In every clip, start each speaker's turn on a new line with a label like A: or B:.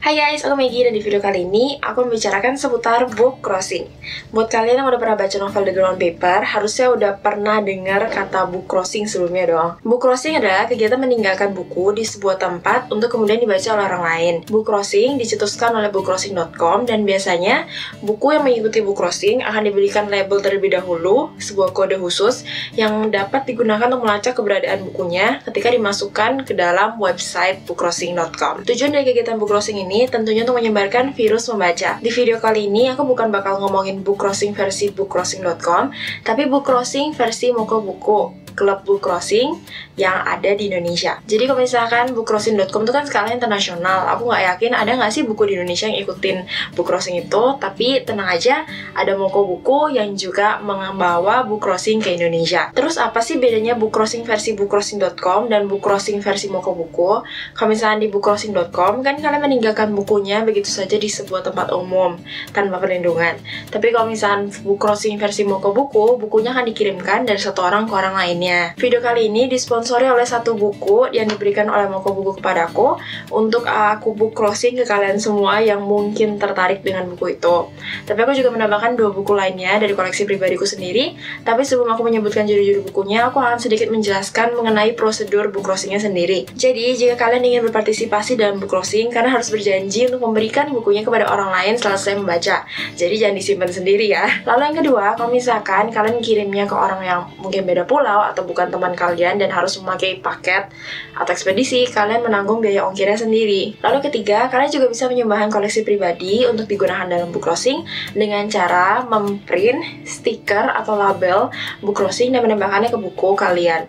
A: Hai guys, aku Maggie dan di video kali ini aku membicarakan seputar book crossing. Buat kalian yang udah pernah baca novel The Girl on Paper, harusnya udah pernah dengar kata book crossing sebelumnya dong. Book crossing adalah kegiatan meninggalkan buku di sebuah tempat untuk kemudian dibaca oleh orang lain. Book crossing dicetuskan oleh bookcrossing.com dan biasanya buku yang mengikuti book crossing akan diberikan label terlebih dahulu, sebuah kode khusus yang dapat digunakan untuk melacak keberadaan bukunya ketika dimasukkan ke dalam website bookcrossing.com. Tujuan dari kegiatan book crossing ini tentunya untuk menyebarkan virus membaca. Di video kali ini aku bukan bakal ngomongin book crossing versi bookcrossing.com, tapi book crossing versi Mokobuku, klub book crossing yang ada di Indonesia. Jadi kalau misalkan bookcrossing.com itu kan skala internasional, aku nggak yakin ada nggak sih buku di Indonesia yang ikutin book crossing itu, tapi tenang aja, ada Mokobuku yang juga membawa book crossing ke Indonesia. Terus apa sih bedanya book crossing versi bookcrossing.com dan book crossing versi Mokobuku? Kalau misalkan di bookcrossing.com kan kalian meninggalkan bukunya begitu saja di sebuah tempat umum tanpa perlindungan. Tapi kalau misalkan book crossing versi Mokobuku, bukunya akan dikirimkan dari satu orang ke orang lainnya. Video kali ini disponsori oleh satu buku yang diberikan oleh Mokobuku kepadaku untuk aku book crossing ke kalian semua yang mungkin tertarik dengan buku itu. Tapi aku juga menambahkan 2 buku lainnya dari koleksi pribadiku sendiri. Tapi sebelum aku menyebutkan judul-judul bukunya, aku akan sedikit menjelaskan mengenai prosedur book crossingnya sendiri. Jadi, jika kalian ingin berpartisipasi dalam book crossing, kalian harus berjanji untuk memberikan bukunya kepada orang lain setelah selesai membaca. Jadi jangan disimpan sendiri ya. Lalu yang kedua, kalau misalkan kalian kirimnya ke orang yang mungkin beda pulau atau bukan teman kalian dan harus memakai paket atau ekspedisi, kalian menanggung biaya ongkirnya sendiri. Lalu ketiga, kalian juga bisa menyumbangkan koleksi pribadi untuk digunakan dalam book crossing dengan cara memprint stiker atau label book crossing dan menambahkannya ke buku kalian.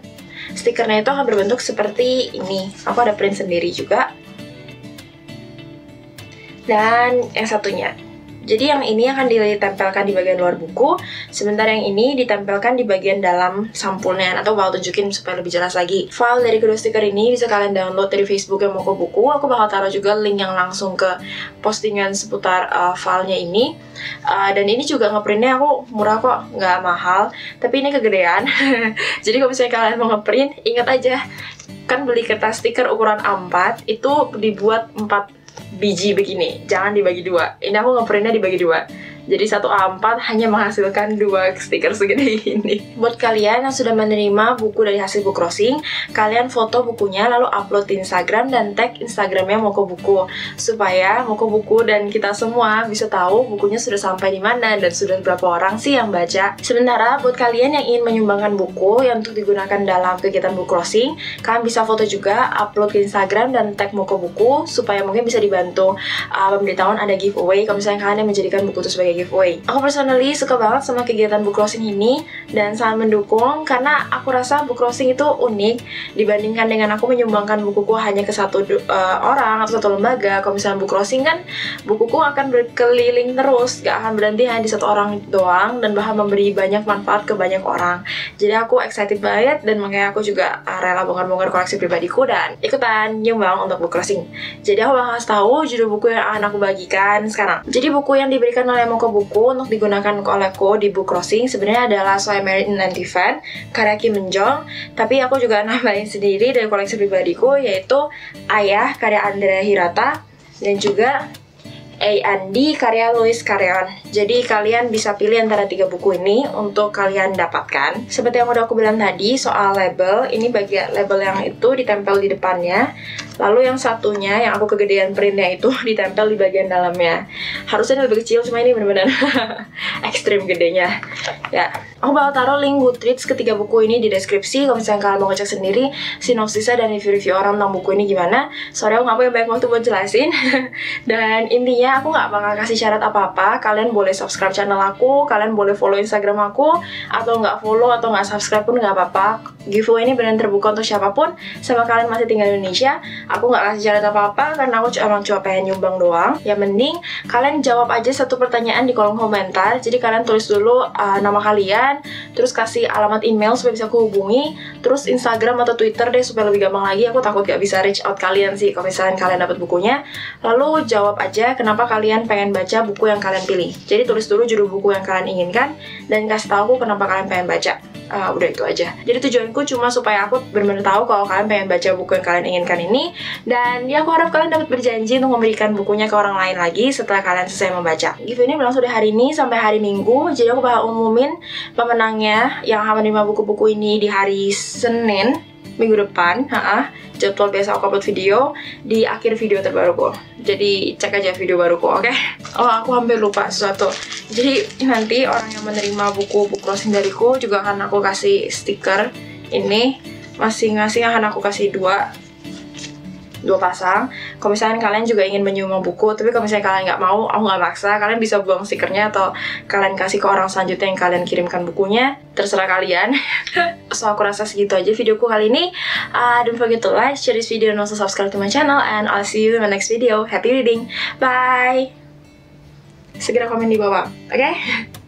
A: Stikernya itu akan berbentuk seperti ini. Aku ada print sendiri juga. Dan yang satunya, jadi yang ini akan ditempelkan di bagian luar buku, sementara yang ini ditempelkan di bagian dalam sampulnya, atau bakal tunjukin supaya lebih jelas lagi. File dari kedua stiker ini bisa kalian download dari Facebook yang Mokobuku. Aku bakal taruh juga link yang langsung ke postingan seputar filenya ini. Dan ini juga ngeprintnya aku murah kok, nggak mahal, tapi ini kegedean. Jadi kalau misalnya kalian mau ngeprint, ingat aja, kan beli kertas stiker ukuran A4 itu dibuat 4 biji begini, jangan dibagi 2. Ini aku ngeprintnya dibagi 2. Jadi satu A4 hanya menghasilkan 2 stiker segede ini. Buat kalian yang sudah menerima buku dari hasil book crossing, kalian foto bukunya lalu upload di Instagram dan tag Instagramnya Mokobuku, supaya Mokobuku dan kita semua bisa tahu bukunya sudah sampai di mana dan sudah berapa orang sih yang baca. Sementara buat kalian yang ingin menyumbangkan buku yang untuk digunakan dalam kegiatan book crossing, kalian bisa foto juga, upload ke Instagram dan tag Mokobuku, supaya mungkin bisa dibantu pemberitahuan ada giveaway kalau misalnya kalian yang menjadikan buku itu sebagai giveaway. Aku personally suka banget sama kegiatan book crossing ini dan sangat mendukung karena aku rasa book crossing itu unik dibandingkan dengan aku menyumbangkan bukuku hanya ke satu orang atau satu lembaga. Kalau misalnya book crossing kan bukuku akan berkeliling terus, gak akan berhenti hanya di satu orang doang dan bahkan memberi banyak manfaat ke banyak orang. Jadi aku excited banget dan makanya aku juga rela bongkar-bongkar koleksi pribadiku dan ikutan nyumbang untuk book crossing. Jadi aku bakal tahu judul buku yang akan aku bagikan sekarang. Jadi buku yang diberikan oleh Mokobuku untuk digunakan olehku di book crossing sebenarnya adalah So I Married in Fan karya Kim Eun-jong, tapi aku juga nambahin sendiri dari koleksi pribadiku, yaitu Ayah karya Andrea Hirata dan juga A&D karya Louis Carreon. Jadi kalian bisa pilih antara 3 buku ini untuk kalian dapatkan. Seperti yang udah aku bilang tadi soal label, ini bagian label yang itu ditempel di depannya. Lalu yang satunya yang aku kegedean printnya itu ditempel di bagian dalamnya. Harusnya lebih kecil, cuma ini benar-benar ekstrim gedenya. Ya, aku bakal taruh link Goodreads ketiga buku ini di deskripsi. Kalau misalnya kalian mau ngecek sendiri sinopsisnya dan review-review orang tentang buku ini gimana. Sorry aku nggak punya banyak waktu buat jelasin. Dan intinya aku nggak bakal kasih syarat apa-apa. Kalian boleh subscribe channel aku, kalian boleh follow Instagram aku, atau nggak follow atau nggak subscribe pun nggak apa-apa. Giveaway ini benar terbuka untuk siapapun, sama kalian masih tinggal di Indonesia. Aku nggak kasih syarat apa-apa karena aku emang cuma pengen nyumbang doang. Yang mending kalian jawab aja satu pertanyaan di kolom komentar. Jadi kalian tulis dulu nama kalian, terus kasih alamat email supaya bisa aku hubungi, terus Instagram atau Twitter deh supaya lebih gampang lagi. Aku takut gak bisa reach out kalian sih kalau misalnya kalian dapat bukunya. Lalu jawab aja kenapa kalian pengen baca buku yang kalian pilih. Jadi tulis dulu judul buku yang kalian inginkan dan kasih tahu aku kenapa kalian pengen baca. Udah itu aja. Jadi tujuanku cuma supaya aku benar-benar tahu kalau kalian pengen baca buku yang kalian inginkan ini. Dan ya aku harap kalian dapat berjanji untuk memberikan bukunya ke orang lain lagi setelah kalian selesai membaca. Giveaway ini berlangsung dari hari ini sampai hari Minggu. Jadi aku bakal umumin pemenangnya yang akan menerima buku-buku ini di hari Senin minggu depan. Jadwal biasa aku upload video di akhir video terbaruku. Jadi cek aja video baruku, oke? Oh, aku hampir lupa sesuatu. Jadi nanti orang yang menerima buku book closing dariku juga akan aku kasih stiker ini. Masing-masing akan aku kasih dua pasang. Kalau misalnya kalian juga ingin menyumbang buku, tapi kalau misalnya kalian nggak mau, aku nggak maksa, kalian bisa buang stikernya atau kalian kasih ke orang selanjutnya yang kalian kirimkan bukunya, terserah kalian. So aku rasa segitu aja videoku kali ini. Don't forget to like, share this video, and also subscribe to my channel, and I'll see you in my next video. Happy reading, bye. Segera komen di bawah, oke?